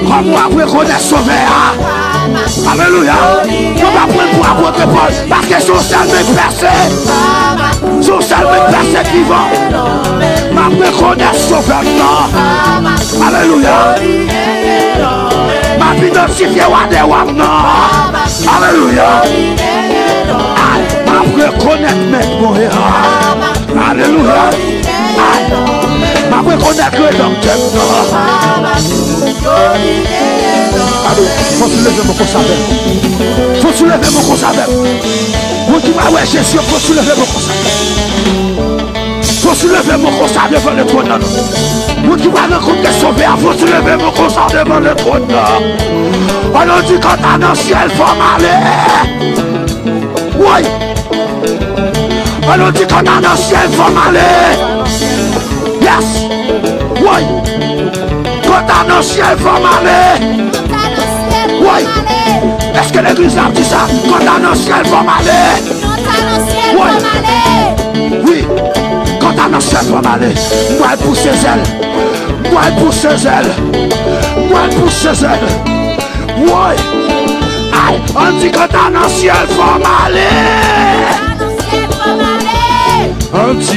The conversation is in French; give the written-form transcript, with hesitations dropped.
Comme moi, reconnaître sauvé. Alléluia. On va prendre pour apôtre Paul. Parce que son seul me percé. Son seul me percé qui va. Ma reconnaître sauvé. Alléluia. Ma identifié à des hommes. Alléluia. Ma reconnaître maintenant. Alléluia. Ma reconnaître le docteur. Faut soulever mon consacré. Faut soulever mon consacré. Vous qui m'avez Jésus, faut soulever mon consacré. Faut soulever mon consacré devant le trône. Vous qui m'avez rencontré sauvé, faut soulever mon consacré devant le trône. On a dit quand t'as dans le ciel, faut m'aller. Oui. On a dit quand t'as dans le ciel, faut m'aller. Yes. Oui. Quand t'as dans le ciel, faut m'aller. Oui. Est-ce que l'église a dit ça? Quand t'as dans le ciel, faut m'aller. Oui. Oui. Quand t'as dans le ciel, faut m'aller. Moi, elle pousse ses ailes. Moi, elle pousse ses ailes. Moi, elle pousse ses ailes. Oui. Aïe. On dit quand t'as dans le ciel, faut m'aller. On dit